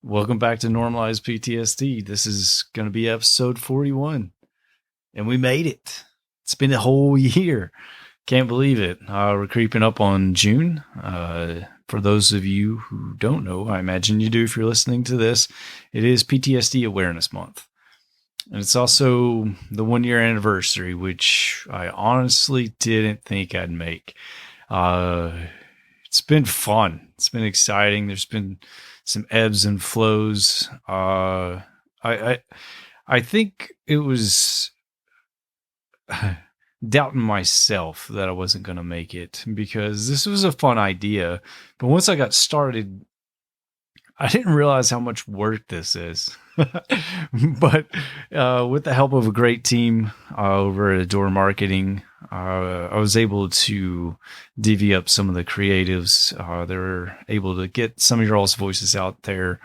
Welcome back to Normalized PTSD. This is going to be episode 41, and we made it. It's been a whole year. Can't believe it. We're creeping up on June. For those of you who don't know, I imagine you do if you're listening to this, it is PTSD Awareness Month. And it's also the 1 year anniversary, which I honestly didn't think I'd make. It's been fun. It's been exciting. There's been some ebbs and flows. I think it was doubting myself that I wasn't going to make it because this was a fun idea. But once I got started, I didn't realize how much work this is. But with the help of a great team over at Adore Marketing, I was able to divvy up some of the creatives. They were able to get some of your all's voices out there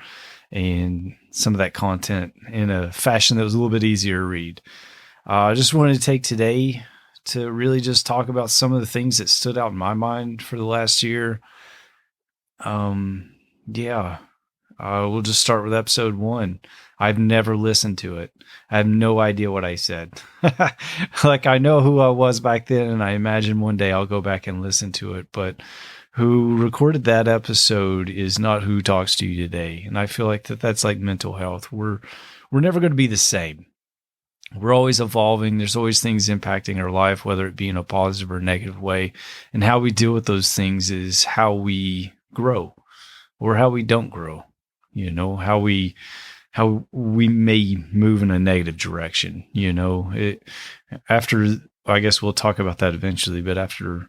and some of that content in a fashion that was a little bit easier to read. I just wanted to take today to really just talk about some of the things that stood out in my mind for the last year. We'll just start with episode 1. I've never listened to it. I have no idea what I said. Like, I know who I was back then, and I imagine one day I'll go back and listen to it. But who recorded that episode is not who talks to you today. And I feel like that's like mental health. We're never going to be the same. We're always evolving. There's always things impacting our life, whether it be in a positive or negative way. And how we deal with those things is how we grow or how we don't grow. You know, how we may move in a negative direction. You know, I guess we'll talk about that eventually, but after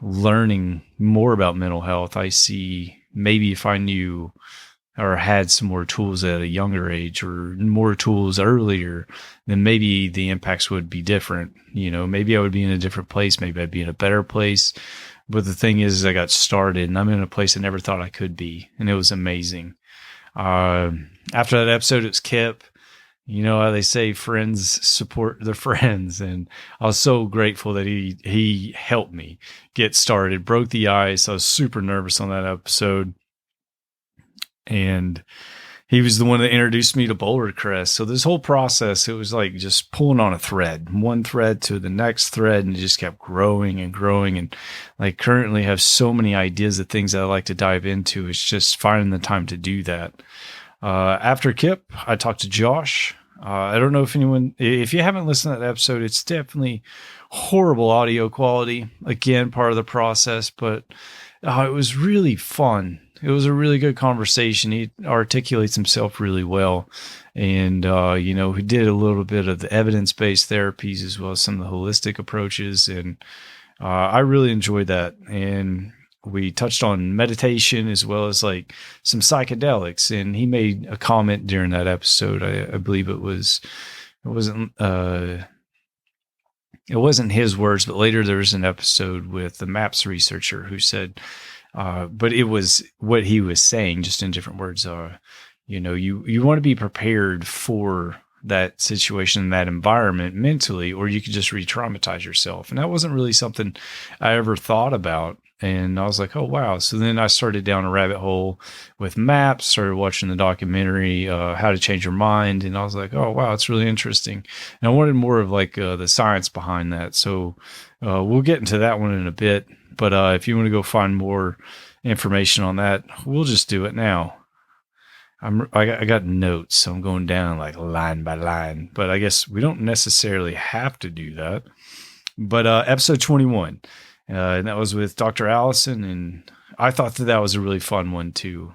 learning more about mental health, I see maybe if I knew or had some more tools at a younger age or more tools earlier, then maybe the impacts would be different. You know, maybe I would be in a different place. Maybe I'd be in a better place. But the thing is, I got started and I'm in a place I never thought I could be. And it was amazing. After that episode, it's Kip. You know how they say friends support their friends. And I was so grateful that he helped me get started, broke the ice. I was super nervous on that episode. And he was the one that introduced me to Boulder Crest. So this whole process, it was like just pulling on a thread, one thread to the next thread, and it just kept growing and growing. And like currently have so many ideas of things that I like to dive into. It's just finding the time to do that. After Kip, I talked to Josh. I don't know if you haven't listened to that episode, it's definitely horrible audio quality. Again, part of the process, but it was really fun. It was a really good conversation. He articulates himself really well. And, he did a little bit of the evidence-based therapies as well as some of the holistic approaches. And I really enjoyed that. And we touched on meditation as well as like some psychedelics. And he made a comment during that episode. I believe it wasn't his words, but later there was an episode with the MAPS researcher who said, but it was what he was saying, just in different words. You want to be prepared for that situation, that environment mentally, or you could just re-traumatize yourself. And that wasn't really something I ever thought about. And I was like, oh, wow. So then I started down a rabbit hole with maps, started watching the documentary, How to Change Your Mind. And I was like, oh, wow, it's really interesting. And I wanted more of like the science behind that. So we'll get into that one in a bit. But if you want to go find more information on that, we'll just do it now. I got notes, so I'm going down like line by line. But I guess we don't necessarily have to do that. But episode 21. And that was with Dr. Allison, and I thought that was a really fun one too.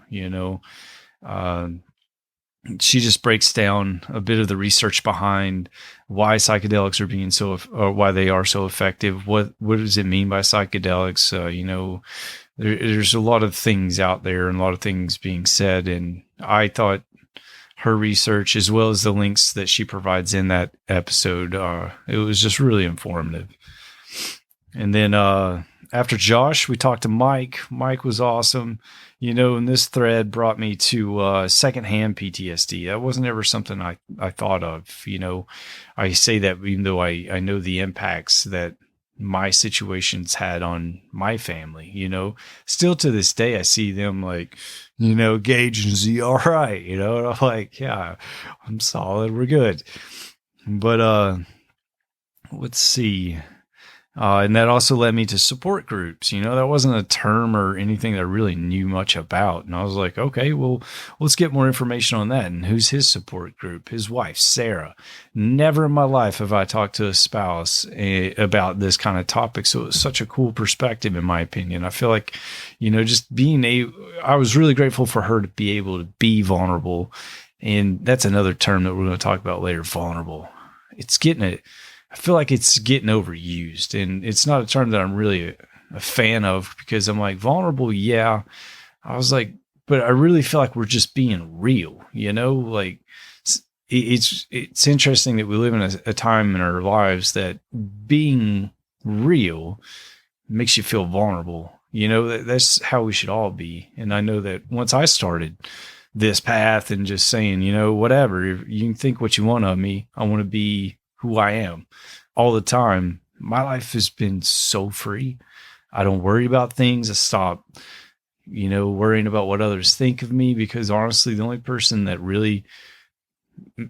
She just breaks down a bit of the research behind why psychedelics are being or why they are so effective. What does it mean by psychedelics? There's a lot of things out there and a lot of things being said, and I thought her research as well as the links that she provides in that episode, it was just really informative. And then after Josh, we talked to Mike. Mike was awesome. And this thread brought me to secondhand PTSD. That wasn't ever something I thought of. I say that even though I know the impacts that my situations had on my family. Still to this day, I see them like, Gage, is he all right? And I'm like, yeah, I'm solid. We're good. But, let's see. And that also led me to support groups. That wasn't a term or anything that I really knew much about. And I was like, okay, well, let's get more information on that. And who's his support group? His wife, Sarah. Never in my life have I talked to a spouse about this kind of topic. So it was such a cool perspective, in my opinion. I feel like, just I was really grateful for her to be able to be vulnerable. And that's another term that we're going to talk about later, vulnerable. I feel like it's getting overused, and it's not a term that I'm really a fan of, because I'm like, vulnerable. Yeah. I was like, but I really feel like we're just being real, like it's interesting that we live in a time in our lives that being real makes you feel vulnerable. That's how we should all be. And I know that once I started this path and just saying, whatever, you can think what you want of me, I want to be who I am all the time, my life has been so free. I don't worry about things. I stop, worrying about what others think of me, because honestly, the only person that really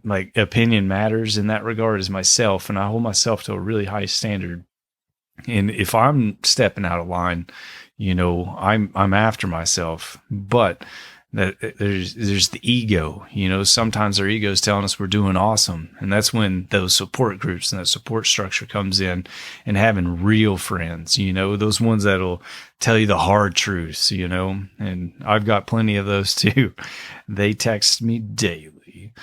like opinion matters in that regard is myself. And I hold myself to a really high standard. And if I'm stepping out of line, I'm after myself. But that there's the ego. Sometimes our ego is telling us we're doing awesome, and that's when those support groups and that support structure comes in, and having real friends, those ones that'll tell you the hard truths, and I've got plenty of those too. They text me daily.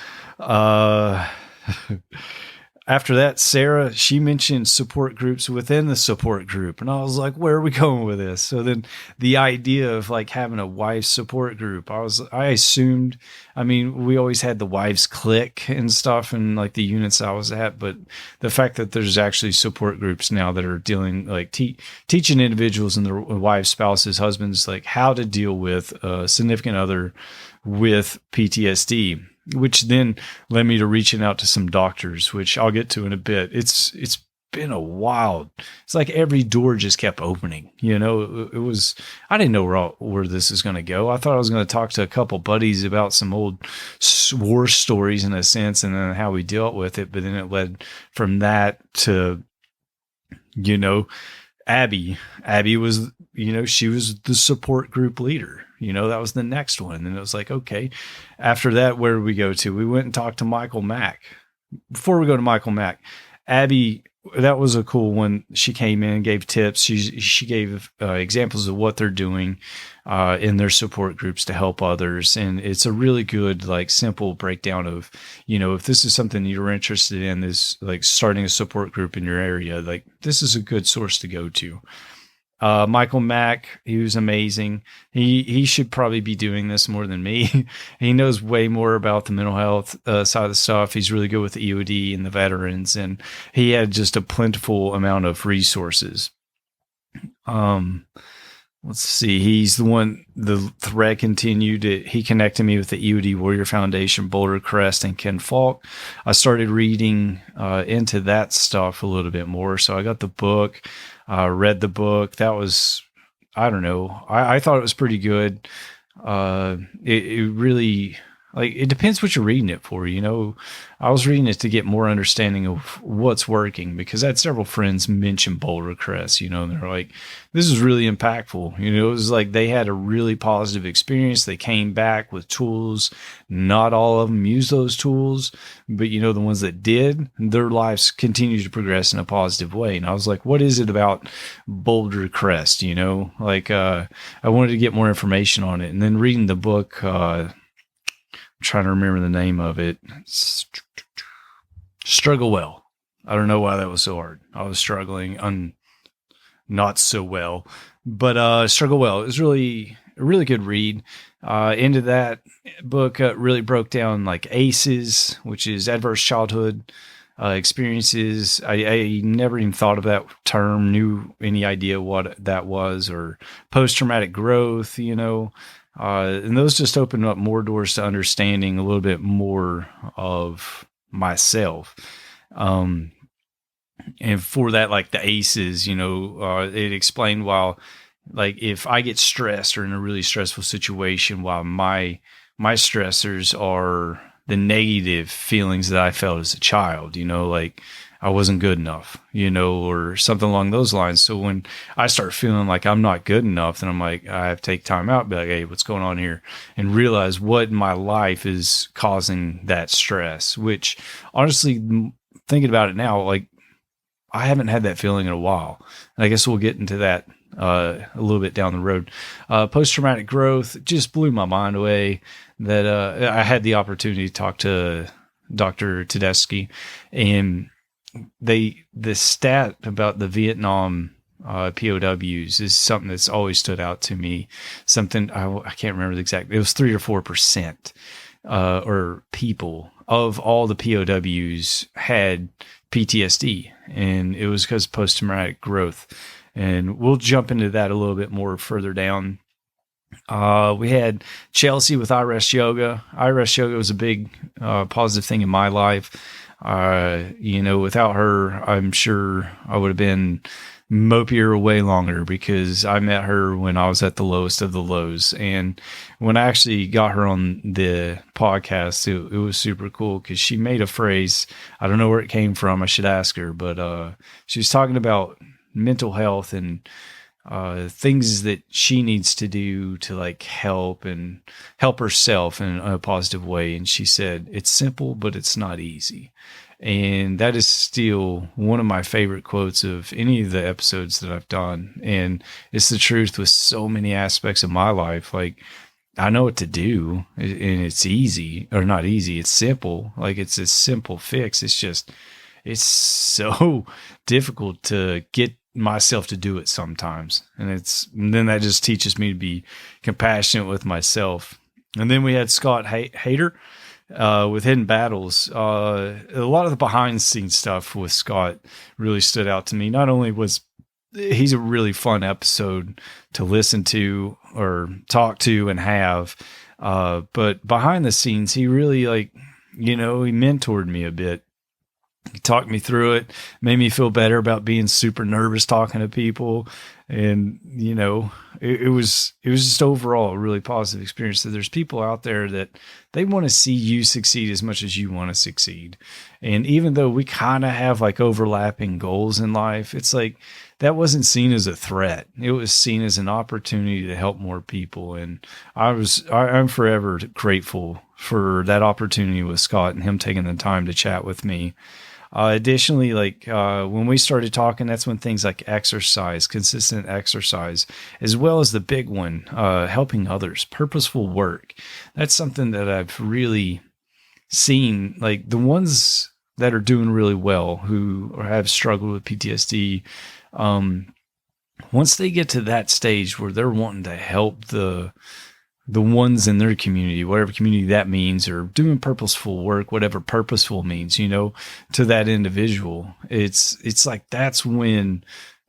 After that, Sarah, she mentioned support groups within the support group. And I was like, where are we going with this? So then the idea of like having a wife support group, I assumed, we always had the wives clique and stuff and like the units I was at, but the fact that there's actually support groups now that are dealing like teaching individuals and their wives, spouses, husbands, like how to deal with a significant other with PTSD, which then led me to reaching out to some doctors, which I'll get to in a bit. It's been a while. It's like every door just kept opening. It was, I didn't know where this is going to go. I thought I was going to talk to a couple buddies about some old war stories in a sense, and then how we dealt with it. But then it led from that to, Abby. Abby was, she was the support group leader. That was the next one. And it was like, okay, after that, where did we go to? We went and talked to Michael Mack. Before we go to Michael Mack, Abby, that was a cool one. She came in, gave tips. She gave examples of what they're doing in their support groups to help others. And it's a really good, like, simple breakdown of, if this is something you're interested in, is like starting a support group in your area, like this is a good source to go to. Michael Mack, he was amazing. He should probably be doing this more than me. He knows way more about the mental health side of the stuff. He's really good with the EOD and the veterans, and he had just a plentiful amount of resources. Let's see. He's the one, the thread continued. He connected me with the EOD Warrior Foundation, Boulder Crest, and Ken Falk. I started reading into that stuff a little bit more. So I got the book, read the book. That was, I don't know. I thought it was pretty good. It really, like, it depends what you're reading it for. I was reading it to get more understanding of what's working, because I had several friends mention Boulder Crest, and they're like, this is really impactful. It was like they had a really positive experience. They came back with tools. Not all of them used those tools, but the ones that did, their lives continued to progress in a positive way. And I was like, what is it about Boulder Crest? Like, I wanted to get more information on it. And then reading the book, trying to remember the name of it. Struggle Well. I don't know why that was so hard. I was struggling not so well, but Struggle Well. It was really a really good read. Into that book really broke down like ACEs, which is adverse childhood experiences. I never even thought of that term, knew any idea what that was, or post-traumatic growth, and those just opened up more doors to understanding a little bit more of myself. And for that, like the ACEs, it explained while, like, if I get stressed or in a really stressful situation, while my stressors are the negative feelings that I felt as a child, like I wasn't good enough, or something along those lines. So when I start feeling like I'm not good enough, then I'm like, I have to take time out, be like, hey, what's going on here? And realize what in my life is causing that stress, which honestly, thinking about it now, like, I haven't had that feeling in a while. And I guess we'll get into that a little bit down the road. Post-traumatic growth just blew my mind away that I had the opportunity to talk to Dr. Tedeschi, and the stat about the Vietnam POWs is something that's always stood out to me. Something I can't remember the exact. It was 3 or 4% or people of all the POWs had PTSD, and it was because post-traumatic growth. And we'll jump into that a little bit more further down. We had Chelsea with iRest Yoga. iRest Yoga was a big positive thing in my life. Without her, I'm sure I would have been mopier way longer, because I met her when I was at the lowest of the lows. And when I actually got her on the podcast, it was super cool, because she made a phrase. I don't know where it came from. I should ask her, but she was talking about mental health and things that she needs to do to like help herself in a positive way. And she said, it's simple, but it's not easy. And that is still one of my favorite quotes of any of the episodes that I've done. And it's the truth with so many aspects of my life. Like, I know what to do, and it's easy, or not easy. It's simple. Like, it's a simple fix. It's so difficult to get myself to do it sometimes. And then that just teaches me to be compassionate with myself. And then we had Scott Hader with Hidden Battles. A lot of the behind the scenes stuff with Scott really stood out to me. Not only was he's a really fun episode to listen to or talk to and have, but behind the scenes, he really he mentored me a bit. He talked me through it, made me feel better about being super nervous talking to people. And, it was just overall a really positive experience. So there's people out there that they want to see you succeed as much as you want to succeed. And even though we kind of have like overlapping goals in life, it's like that wasn't seen as a threat. It was seen as an opportunity to help more people. And I'm forever grateful for that opportunity with Scott and him taking the time to chat with me. Additionally, when we started talking, that's when things like exercise, consistent exercise, as well as the big one, helping others, purposeful work. That's something that I've really seen, like the ones that are doing really well, who have struggled with PTSD. Once they get to that stage where they're wanting to help the ones in their community, whatever community that means, or doing purposeful work, whatever purposeful means, to that individual, it's like that's when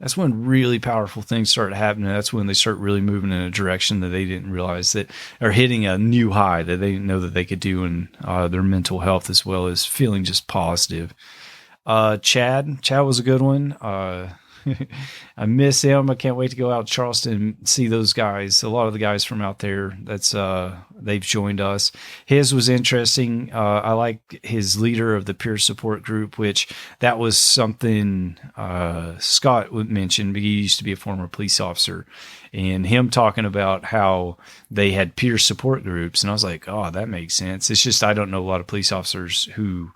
really powerful things start happening. That's when they start really moving in a direction that they didn't realize, that are hitting a new high that they didn't know that they could do in their mental health, as well as feeling just positive. Chad was a good one. I miss him. I can't wait to go out to Charleston and see those guys. A lot of the guys from out there, they've joined us. His was interesting. I like his leader of the peer support group, which that was something Scott would mention, because he used to be a former police officer, and him talking about how they had peer support groups. And I was like, oh, that makes sense. It's just, I don't know a lot of police officers who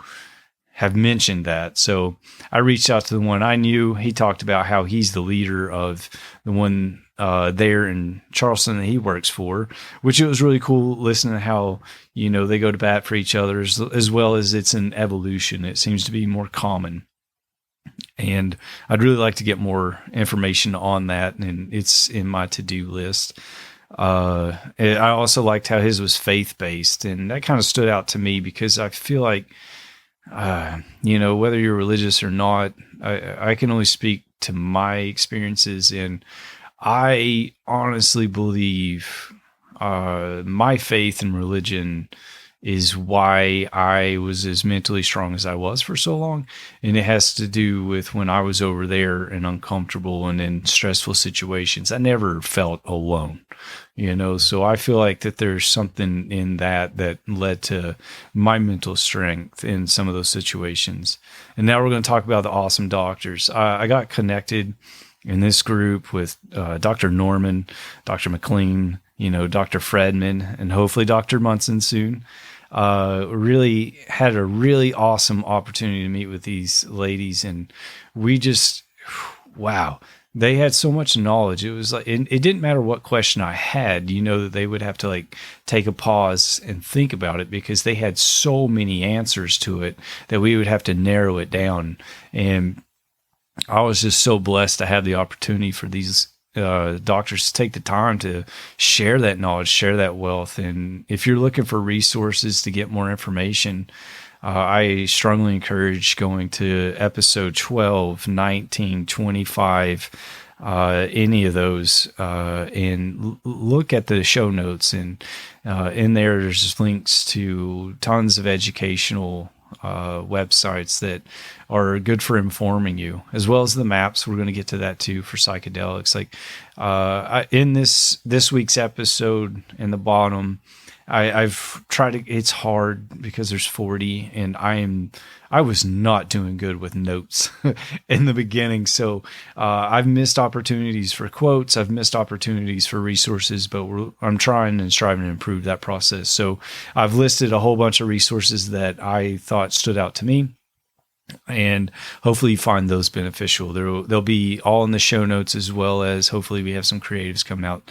have mentioned that. So I reached out to the one I knew. He talked about how he's the leader of the one there in Charleston that he works for, which it was really cool listening to how, they go to bat for each other, as well as it's an evolution. It seems to be more common. And I'd really like to get more information on that, and it's in my to-do list. I also liked how his was faith-based, and that kind of stood out to me, because I feel like whether you're religious or not, I can only speak to my experiences, and I honestly believe my faith and religion is why I was as mentally strong as I was for so long. And it has to do with when I was over there and uncomfortable and in stressful situations, I never felt alone, so I feel like that there's something in that led to my mental strength in some of those situations. And now we're going to talk about the awesome doctors. I got connected in this group with Dr. Norman, Dr. McLean, Dr. Fredman, and hopefully Dr. Munson soon. Really had a really awesome opportunity to meet with these ladies, and we just, wow, they had so much knowledge. It was like, it didn't matter what question I had, that they would have to like take a pause and think about it, because they had so many answers to it that we would have to narrow it down. And I was just so blessed to have the opportunity for these doctors to take the time to share that knowledge, share that wealth. And if you're looking for resources to get more information, I strongly encourage going to episode 12, 19, 25, any of those, and look at the show notes. And in there's links to tons of educational websites that are good for informing you, as well as the maps. We're going to get to that too for psychedelics. Like in this week's episode, in the bottom, I've tried to. It's hard because there's 40, and I was not doing good with notes in the beginning. So I've missed opportunities for quotes. I've missed opportunities for resources, but I'm trying and striving to improve that process. So I've listed a whole bunch of resources that I thought stood out to me, and hopefully you find those beneficial. They'll be all in the show notes, as well as hopefully we have some creatives coming out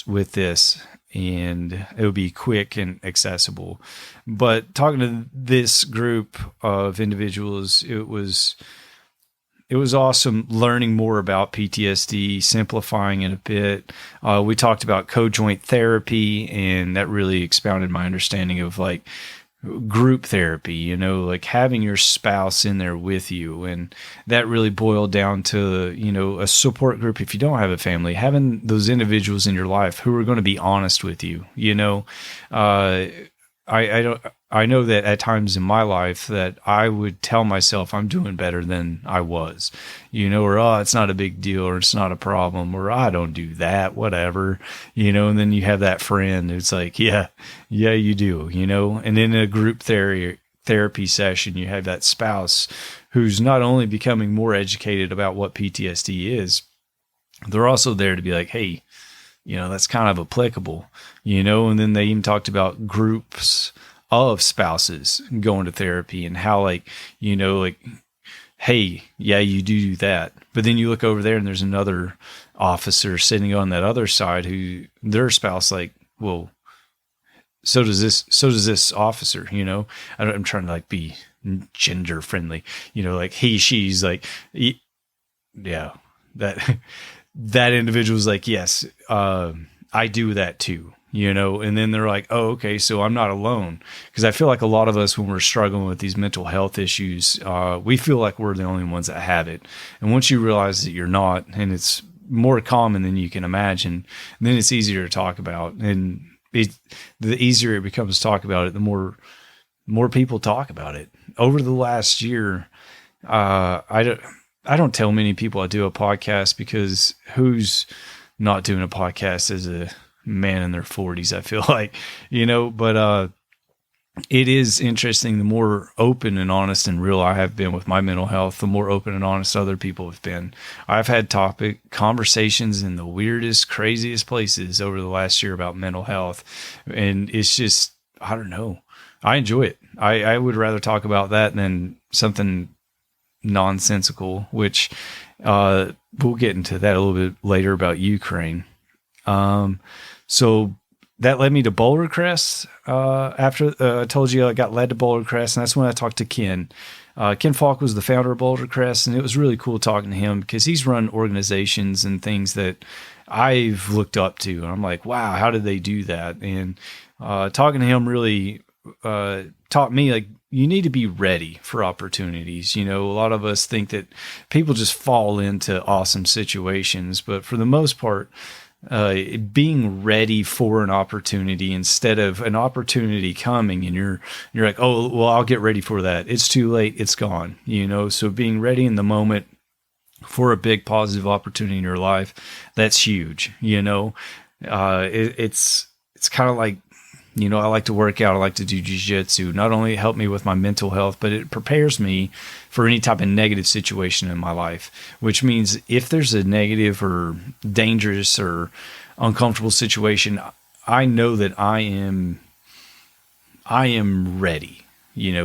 with this, and it'll be quick and accessible. But talking to this group of individuals, it was awesome learning more about PTSD, simplifying it a bit. We talked about co-joint therapy, and that really expounded my understanding of like group therapy, like having your spouse in there with you. And that really boiled down to, a support group. If you don't have a family, having those individuals in your life who are going to be honest with you, I know that at times in my life that I would tell myself I'm doing better than I was, or, oh, it's not a big deal, or it's not a problem, or I don't do that, whatever, and then you have that friend who's like, yeah, you do, and in a group therapy session, you have that spouse who's not only becoming more educated about what PTSD is, they're also there to be like, hey, that's kind of applicable, and then they even talked about groups of spouses going to therapy, and how like, hey, yeah, you do that. But then you look over there and there's another officer sitting on that other side who their spouse like, well, so does this officer, I'm trying to like be gender friendly, like he, she's like, yeah, that individual's like, yes, I do that too, and then they're like, oh, okay, so I'm not alone. Because I feel like a lot of us, when we're struggling with these mental health issues, we feel like we're the only ones that have it. And once you realize that you're not, and it's more common than you can imagine, then it's easier to talk about. And the easier it becomes to talk about it, the more people talk about it. Over the last year, I don't tell many people I do a podcast, because who's not doing a podcast as a man in their 40s, I feel like, but it is interesting. The more open and honest and real I have been with my mental health, the more open and honest other people have been. I've had conversations in the weirdest, craziest places over the last year about mental health. And it's just, I don't know. I enjoy it. I would rather talk about that than something nonsensical, which we'll get into that a little bit later about Ukraine. So that led me to Boulder Crest. After I told you I got led to Boulder Crest, and that's when I talked to Ken. Ken Falk was the founder of Boulder Crest, and it was really cool talking to him, because he's run organizations and things that I've looked up to. And I'm like, wow, how did they do that? And talking to him really taught me, like, you need to be ready for opportunities. A lot of us think that people just fall into awesome situations, but for the most part, being ready for an opportunity instead of an opportunity coming and you're like, oh, well, I'll get ready for that. It's too late. It's gone, so being ready in the moment for a big positive opportunity in your life, that's huge. It's kind of like, I like to work out. I like to do jiu-jitsu. Not only help me with my mental health, but it prepares me for any type of negative situation in my life, which means if there's a negative or dangerous or uncomfortable situation, I know that I am ready,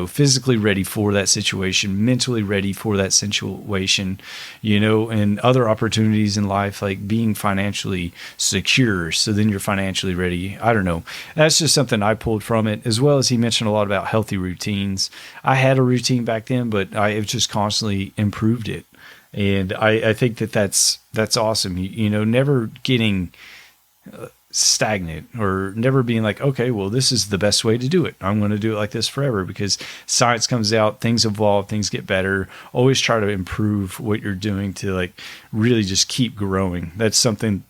physically ready for that situation, mentally ready for that situation, and other opportunities in life, like being financially secure. So then you're financially ready. I don't know. That's just something I pulled from it, as well as he mentioned a lot about healthy routines. I had a routine back then, but I have just constantly improved it. And I think that's awesome. Never getting stagnant or never being like, okay, well, this is the best way to do it. I'm going to do it like this forever, because science comes out, things evolve, things get better. Always try to improve what you're doing to like really just keep growing. That's something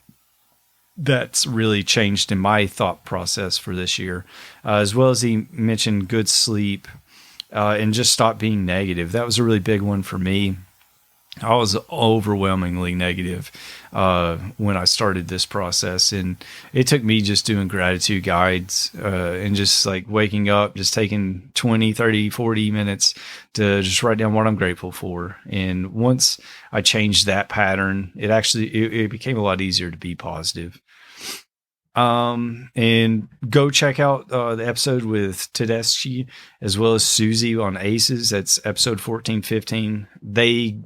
that's really changed in my thought process for this year, as well as he mentioned good sleep, and just stop being negative. That was a really big one for me. I was overwhelmingly negative when I started this process, and it took me just doing gratitude guides and just like waking up, just taking 20, 30, 40 minutes to just write down what I'm grateful for. And once I changed that pattern, it became a lot easier to be positive. And go check out the episode with Tedeschi as well as Susie on ACEs. That's episode 14, 15. They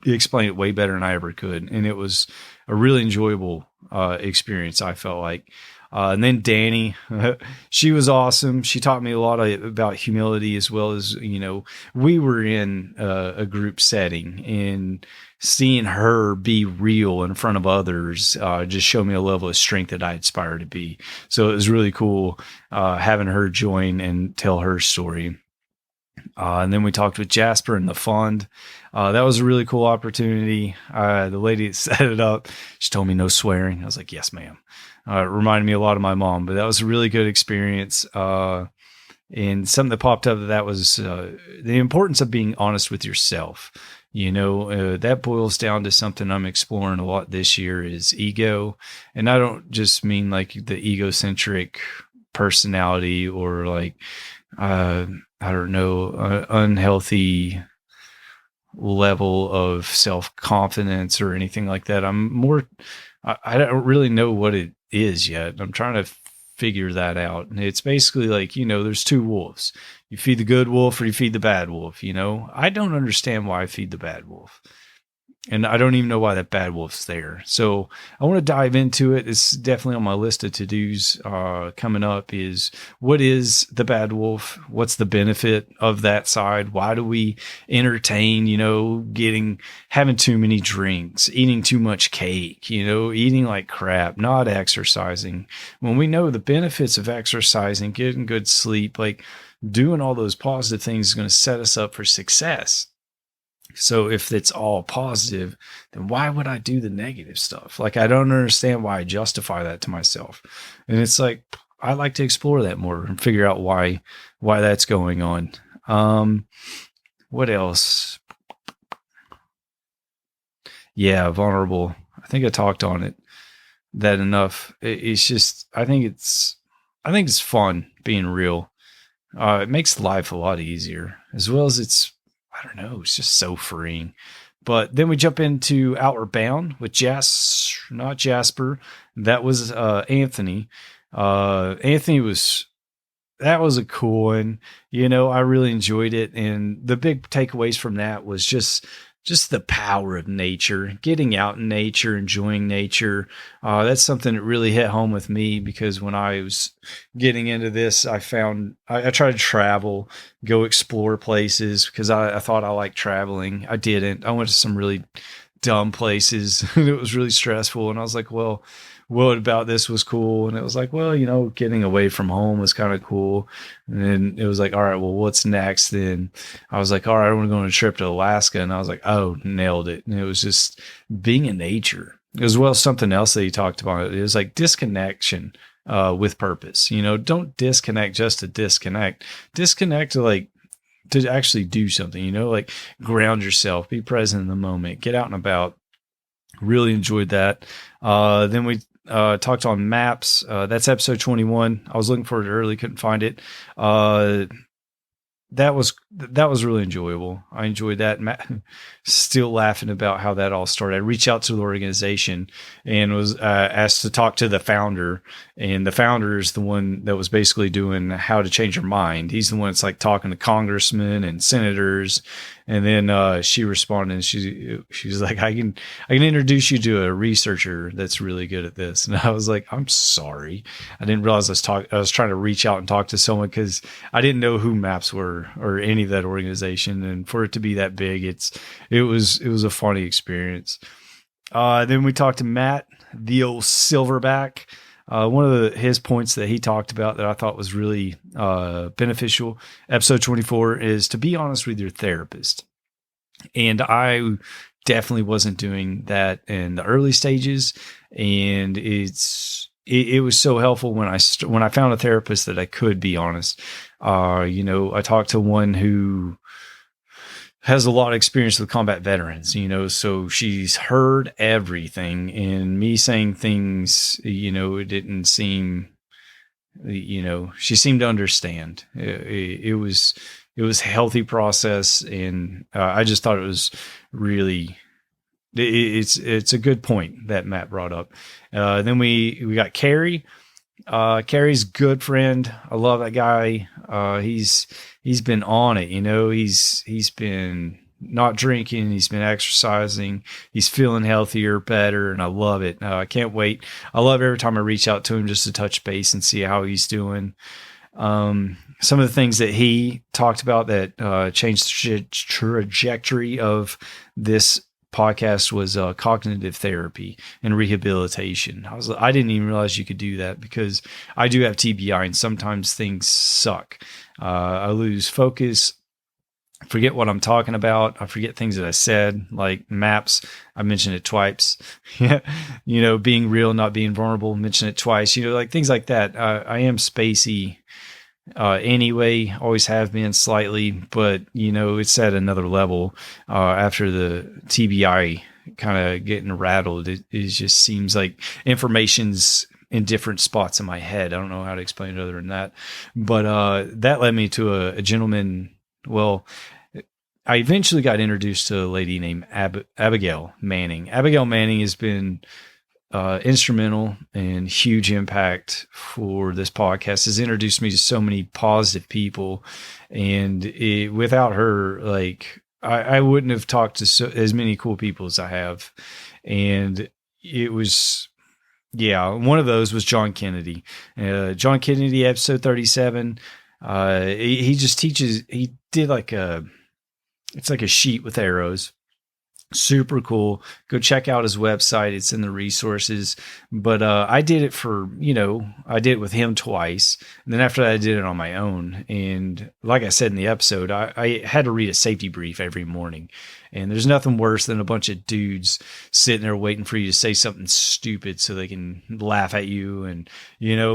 explained it way better than I ever could, and it was a really enjoyable experience, I felt like. And then Danny, she was awesome. She taught me a lot about humility, as well as, we were in a group setting, and seeing her be real in front of others just showed me a level of strength that I aspire to be. So it was really cool having her join and tell her story. And then we talked with Jasper and the fund. That was a really cool opportunity. The lady that set it up, she told me no swearing. I was like, yes, ma'am. It reminded me a lot of my mom, but that was a really good experience. And something that popped up that was the importance of being honest with yourself. That boils down to something I'm exploring a lot this year is ego. And I don't just mean like the egocentric personality or like, I don't know, unhealthy level of self-confidence or anything like that. I don't really know what it is yet. I'm trying to figure that out. And it's basically like, there's two wolves. You feed the good wolf or you feed the bad wolf, I don't understand why I feed the bad wolf. And I don't even know why that bad wolf's there. So I want to dive into it. It's definitely on my list of to-dos coming up is what is the bad wolf? What's the benefit of that side? Why do we entertain, having too many drinks, eating too much cake, eating like crap, not exercising, when we know the benefits of exercising, getting good sleep, like doing all those positive things is going to set us up for success. So if it's all positive, then why would I do the negative stuff? Like, I don't understand why I justify that to myself. And it's like, I like to explore that more and figure out why that's going on. What else? Yeah, vulnerable. I think I talked on it that enough. It's just, I think it's fun being real. It makes life a lot easier, as well as I don't know, it's just so freeing. But then we jump into Outward Bound with not Jasper. That was Anthony. That was a cool one. I really enjoyed it. And the big takeaways from that was just the power of nature, getting out in nature, enjoying nature. That's something that really hit home with me, because when I was getting into this, I found I tried to travel, go explore places, because I thought I liked traveling. I didn't. I went to some really dumb places and it was really stressful. And I was like, well, what about this was cool? And it was like, well, getting away from home was kind of cool. And then it was like, all right, well, what's next? Then I was like, all right, I want to go on a trip to Alaska. And I was like, oh, nailed it. And it was just being in nature. as well as something else that he talked about is like disconnection with purpose. Don't disconnect just to disconnect. Disconnect to actually do something. Like ground yourself, be present in the moment, get out and about. Really enjoyed that. Then we talked on maps. That's episode 21. I was looking for it early, couldn't find it. That was really enjoyable. I enjoyed that. Still laughing about how that all started. I reached out to the organization and was asked to talk to the founder, and the founder is the one that was basically doing how to change your mind. He's the one that's like talking to congressmen and senators. And then she responded, and she was like, I can introduce you to a researcher that's really good at this. And I was like, I'm sorry, I didn't realize I was trying to reach out and talk to someone, because I didn't know who MAPS were or any of that organization. And for it to be that big, it was a funny experience. Then we talked to Matt, the old silverback. One of his points that he talked about that I thought was really beneficial, episode 24, is to be honest with your therapist. And I definitely wasn't doing that in the early stages. And it was so helpful when I found a therapist that I could be honest. I talked to one who has a lot of experience with combat veterans, so she's heard everything, and me saying things, it didn't seem, she seemed to understand. It was a healthy process. And I just thought it was really, it's a good point that Matt brought up. Then we got Carrie. Carrie's good friend. I love that guy. He's been on it, he's been not drinking. He's been exercising. He's feeling healthier, better. And I love it. I can't wait. I love every time I reach out to him just to touch base and see how he's doing. Some of the things that he talked about that changed the trajectory of this podcast was cognitive therapy and rehabilitation. I didn't even realize you could do that, because I do have TBI and sometimes things suck. I lose focus, forget what I'm talking about. I forget things that I said, like maps. I mentioned it twice. Being real, not being vulnerable, mention it twice, like things like that. I am spacey anyway, always have been slightly, but it's at another level after the TBI kind of getting rattled. It just seems like information's in different spots in my head. I don't know how to explain it other than that, but that led me to a gentleman. Well, I eventually got introduced to a lady named Abigail Manning. Abigail Manning has been instrumental and huge impact for this podcast. Has introduced me to so many positive people, and without her, like I wouldn't have talked to as many cool people as I have. And it was, one of those was John Kennedy. John Kennedy, episode 37. He just teaches. He did it's like a sheet with arrows. Super cool. Go check out his website. It's in the resources. But I did it I did it with him twice. And then after that, I did it on my own. And like I said in the episode, I had to read a safety brief every morning. And there's nothing worse than a bunch of dudes sitting there waiting for you to say something stupid so they can laugh at you. And,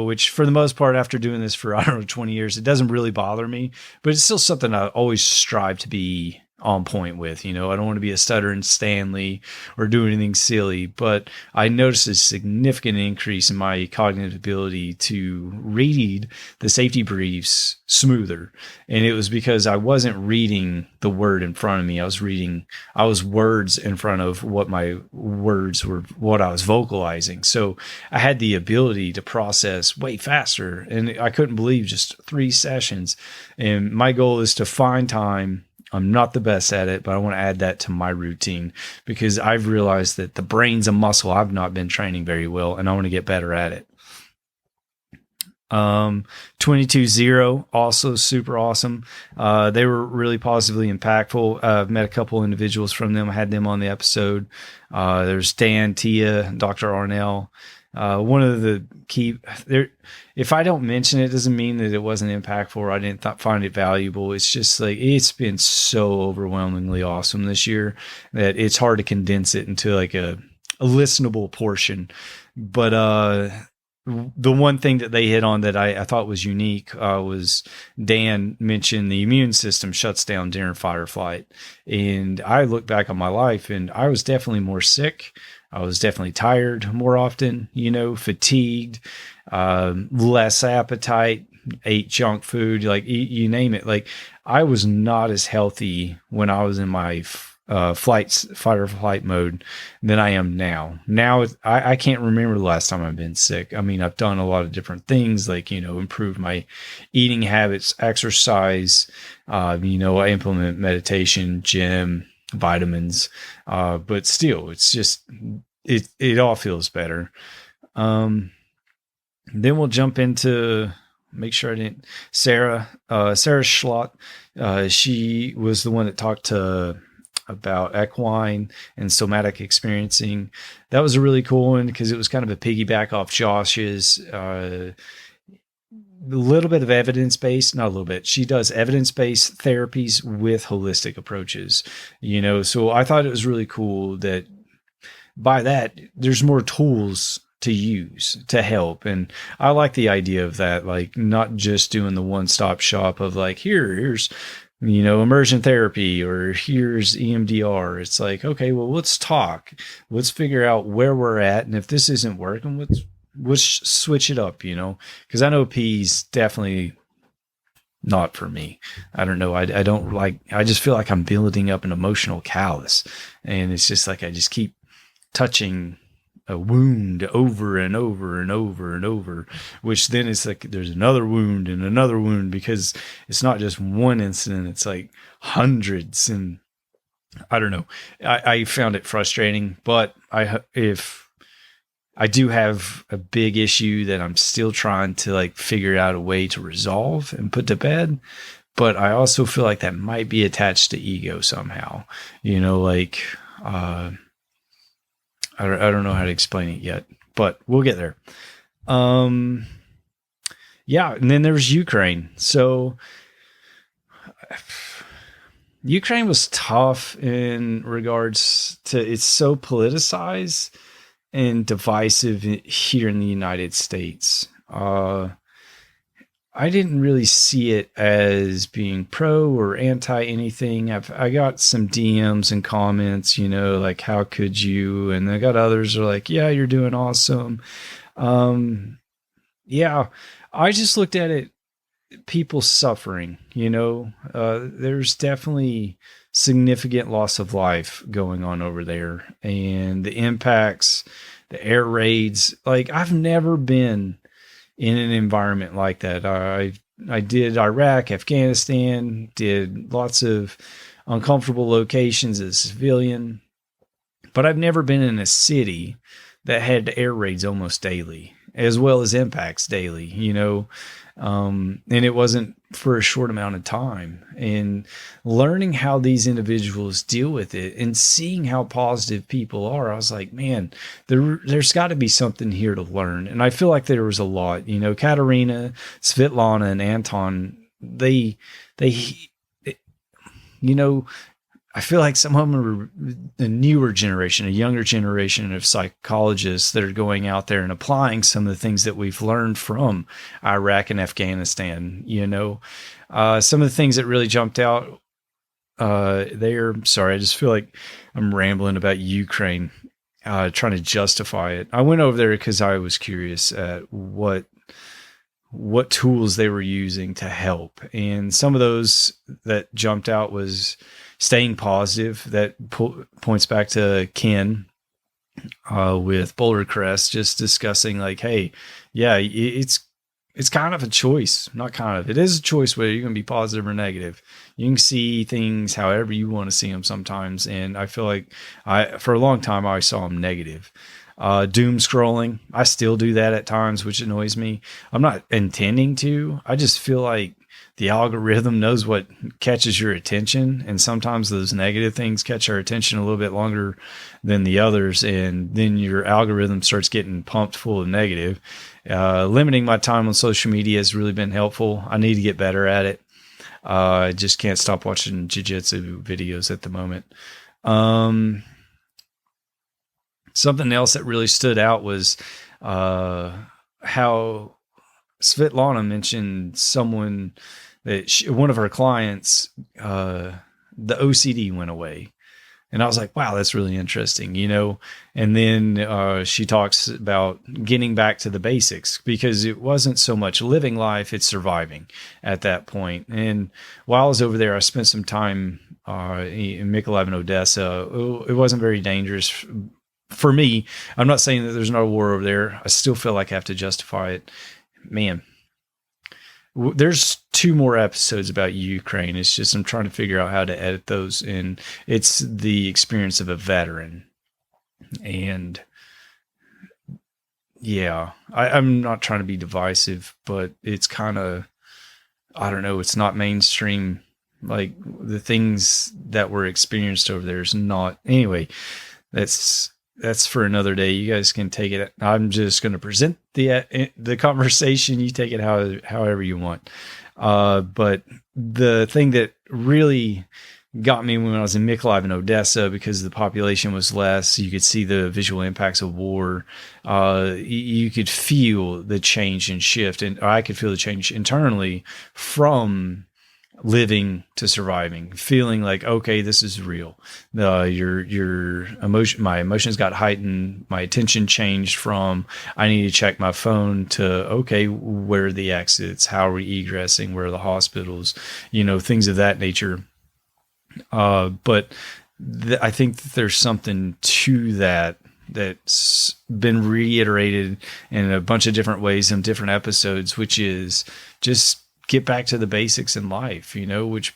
which for the most part, after doing this for, 20 years, it doesn't really bother me. But it's still something I always strive to be on point with. I don't want to be a stuttering Stanley or do anything silly, but I noticed a significant increase in my cognitive ability to read the safety briefs smoother. And it was because I wasn't reading the word in front of me. I was words in front of what my words were, what I was vocalizing. So I had the ability to process way faster, and I couldn't believe just 3 sessions. And my goal is to find time. I'm not the best at it, but I want to add that to my routine, because I've realized that the brain's a muscle I've not been training very well, and I want to get better at it. 22-0, also super awesome. They were really positively impactful. I've met a couple individuals from them. I had them on the episode. There's Dan, Tia, Dr. Arnell. One of the key there, if I don't mention it, doesn't mean that it wasn't impactful or I didn't find it valuable. It's just like, it's been so overwhelmingly awesome this year that it's hard to condense it into like a a listenable portion. But the one thing that they hit on that I thought was unique was Dan mentioned the immune system shuts down during fight or flight. And I look back on my life and I was definitely more sick. I was definitely tired more often, fatigued, less appetite, ate junk food, like you name it. Like I was not as healthy when I was in my fight or flight mode than I am now. Now I can't remember the last time I've been sick. I mean, I've done a lot of different things, like improve my eating habits, exercise. I implement meditation, gym, vitamins, but still, it's just it all feels better. Then we'll jump into. Make sure I didn't. Sarah Schlott. She was the one that talked about equine and somatic experiencing. That was a really cool one because it was kind of a piggyback off Josh's. A little bit of evidence-based, not a little bit. She does evidence-based therapies with holistic approaches. So I thought it was really cool that by that there's more tools to use to help. And I like the idea of that, like not just doing the one-stop shop of like, here's, immersion therapy or here's EMDR. It's like, okay, well, let's talk. Let's figure out where we're at. And if this isn't working, let's switch it up, because I know P's definitely not for me. I don't know. I don't like, I just feel like I'm building up an emotional callus. And it's just like, I just keep touching a wound over and over and over and over, which then it's like there's another wound and another wound because it's not just one incident, it's like hundreds. And I don't know. I found it frustrating, but if I do have a big issue that I'm still trying to like figure out a way to resolve and put to bed. But I also feel like that might be attached to ego somehow, I don't know how to explain it yet, but we'll get there. Yeah. And then there's Ukraine. So Ukraine was tough in regards to it's so politicized and divisive here in the United States. I didn't really see it as being pro or anti anything. I got some DMs and comments, like, how could you? And I got others are like, yeah, you're doing awesome. Yeah, I just looked at it, people suffering, there's definitely significant loss of life going on over there and the impacts, the air raids. Like I've never been in an environment like that. I did Iraq, Afghanistan, did lots of uncomfortable locations as a civilian, but I've never been in a city that had air raids almost daily, as well as impacts daily, and it wasn't for a short amount of time. And learning how these individuals deal with it and seeing how positive people are, I was like, man, there's got to be something here to learn. And I feel like there was a lot, Katerina, Svetlana, and Anton, they I feel like some of them are a newer generation, a younger generation of psychologists that are going out there and applying some of the things that we've learned from Iraq and Afghanistan. Some of the things that really jumped out there. Sorry, I just feel like I'm rambling about Ukraine, trying to justify it. I went over there because I was curious at what tools they were using to help. And some of those that jumped out was staying positive. That points back to Ken with Boulder Crest, just discussing like, hey, yeah, it's kind of a choice. Not kind of. It is a choice whether you're going to be positive or negative. You can see things however you want to see them sometimes. And I feel like for a long time, I saw them negative. Doom scrolling. I still do that at times, which annoys me. I'm not intending to. I just feel like the algorithm knows what catches your attention. And sometimes those negative things catch our attention a little bit longer than the others. And then your algorithm starts getting pumped full of negative. Limiting my time on social media has really been helpful. I need to get better at it. I just can't stop watching jiu-jitsu videos at the moment. Something else that really stood out was how Svetlana mentioned someone that one of her clients, the OCD went away. And I was like, wow, that's really interesting, And then she talks about getting back to the basics, because it wasn't so much living life, it's surviving at that point. And while I was over there, I spent some time in Mykolaiv and Odessa. It wasn't very dangerous for me. I'm not saying that there's no war over there. I still feel like I have to justify it. Man, there's 2 more episodes about Ukraine. It's just I'm trying to figure out how to edit those, and it's the experience of a veteran. And yeah, I'm not trying to be divisive, but it's kind of, I don't know, it's not mainstream. Like the things that were experienced over there is not. Anyway, that's for another day. You guys can take it. I'm just going to present the conversation. You take it however you want. But the thing that really got me when I was in Mykolaiv and Odessa, because the population was less, you could see the visual impacts of war. You could feel the change and shift, and I could feel the change internally from living to surviving, feeling like, okay, this is real. Your emotion, my emotions got heightened. My attention changed from, I need to check my phone, to, okay, where are the exits? How are we egressing? Where are the hospitals? Things of that nature. But I think that there's something to that's been reiterated in a bunch of different ways in different episodes, which is just get back to the basics in life, which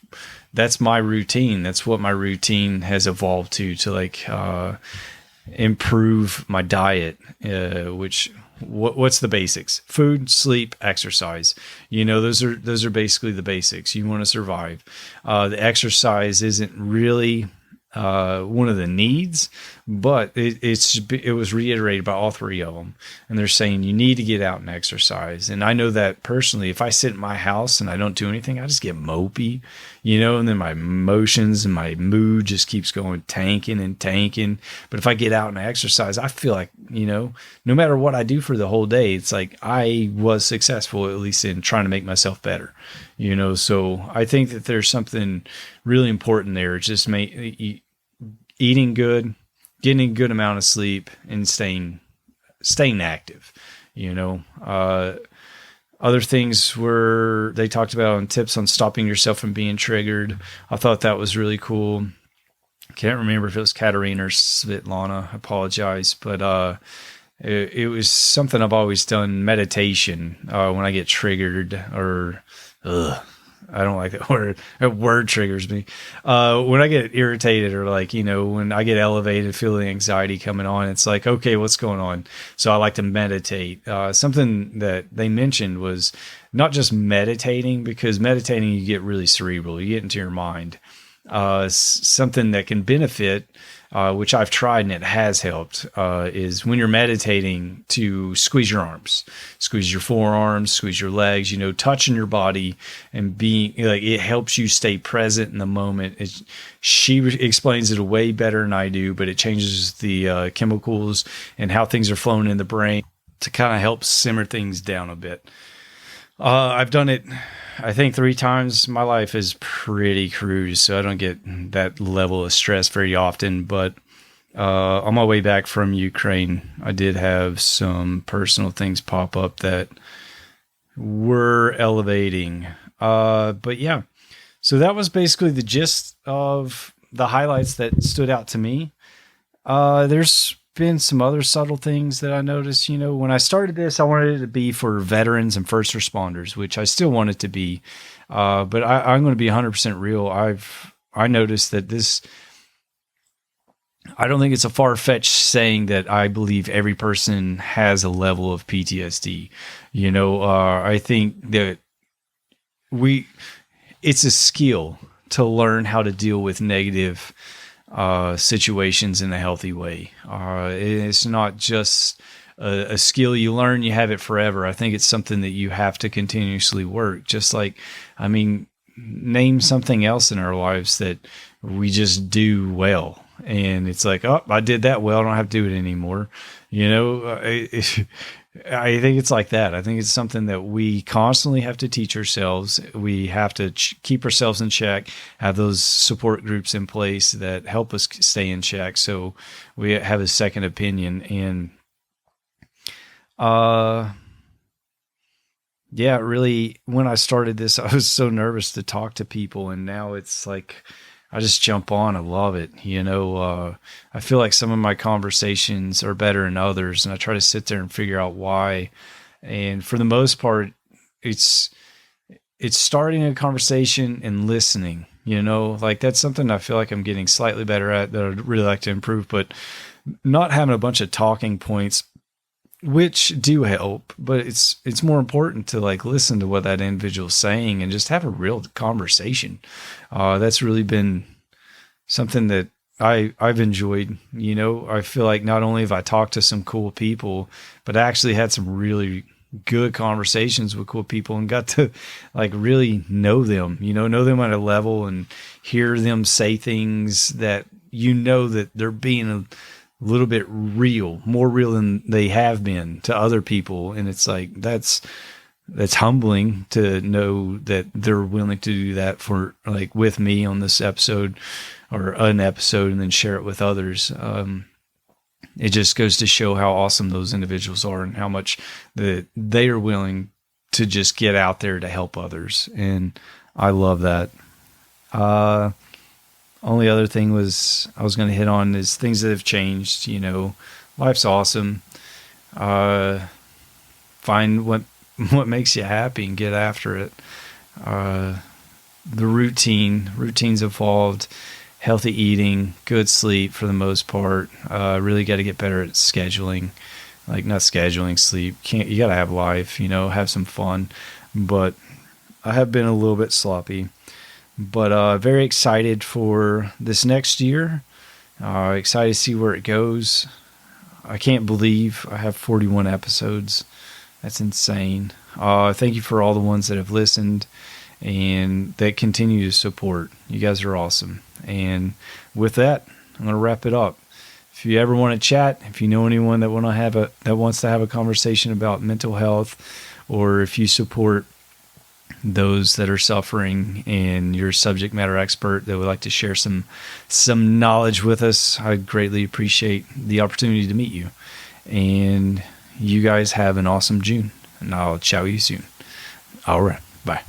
that's my routine. That's what my routine has evolved to like, improve my diet, what's the basics? Food, sleep, exercise. Those are basically the basics. You want to survive. The exercise isn't really one of the needs, but it was reiterated by all 3 of them, and they're saying you need to get out and exercise. And I know that personally, if I sit in my house and I don't do anything, I just get mopey, and then my emotions and my mood just keeps going tanking and tanking. But if I get out and I exercise, I feel like, no matter what I do for the whole day, it's like I was successful, at least in trying to make myself better, So I think that there's something really important there. It's just eating good, getting a good amount of sleep, and staying active. Other things were, they talked about on tips on stopping yourself from being triggered. I thought that was really cool. Can't remember if it was Katerina or Svetlana. I apologize, but it was something I've always done. Meditation when I get triggered, or I don't like that word. That word triggers me. When I get irritated, or like, when I get elevated, feel the anxiety coming on, it's like, okay, what's going on? So I like to meditate. Something that they mentioned was not just meditating, because meditating, you get really cerebral. You get into your mind. Something that can benefit, which I've tried and it has helped, is when you're meditating, to squeeze your arms, squeeze your forearms, squeeze your legs, touching your body, and being like, it helps you stay present in the moment. She explains it way better than I do, but it changes the chemicals and how things are flowing in the brain to kind of help simmer things down a bit. I've done it, I think, 3 times. My life is pretty cruise, so I don't get that level of stress very often. But on my way back from Ukraine, I did have some personal things pop up that were elevating. But yeah, so that was basically the gist of the highlights that stood out to me. There's been some other subtle things that I noticed. When I started this, I wanted it to be for veterans and first responders, which I still want it to be. But I'm going to be 100% real. I noticed that this, I don't think it's a far-fetched saying that I believe every person has a level of PTSD. I think that it's a skill to learn how to deal with negative situations in a healthy way. It's not just a skill you learn, you have it forever. I think it's something that you have to continuously work. Just like, name something else in our lives that we just do well. and it's like, oh, I did that well, I don't have to do it anymore. I think it's like that. I think it's something that we constantly have to teach ourselves. We have to keep ourselves in check, have those support groups in place that help us stay in check, so we have a second opinion. And yeah, really, when I started this, I was so nervous to talk to people, and now it's like I just jump on. I love it. I feel like some of my conversations are better than others, and I try to sit there and figure out why. And for the most part, it's starting a conversation and listening. Like that's something I feel like I'm getting slightly better at, that I'd really like to improve, but not having a bunch of talking points, which do help, but it's more important to like listen to what that individual's saying and just have a real conversation. That's really been something that I've enjoyed. I feel like not only have I talked to some cool people, but I actually had some really good conversations with cool people and got to like really know them, know them at a level and hear them say things that that they're being a little bit real, more real than they have been to other people. And it's like, that's humbling to know that they're willing to do that for like with me on this episode or an episode, and then share it with others. It just goes to show how awesome those individuals are and how much that they are willing to just get out there to help others. And I love that. Only other thing I was going to hit on is things that have changed. Life's awesome. Find what makes you happy and get after it. The routine's evolved. Healthy eating, good sleep for the most part. Really got to get better at scheduling, like not scheduling sleep. You got to have life, have some fun. But I have been a little bit sloppy. But very excited for this next year. Excited to see where it goes. I can't believe I have 41 episodes. That's insane. Thank you for all the ones that have listened and that continue to support. You guys are awesome. And with that, I'm going to wrap it up. If you ever want to chat, if you know anyone that wants to have a conversation about mental health, or if you support those that are suffering and you're a subject matter expert that would like to share some knowledge with us, I'd greatly appreciate the opportunity to meet you. And you guys have an awesome June, and I'll chat with you soon. All right. Bye.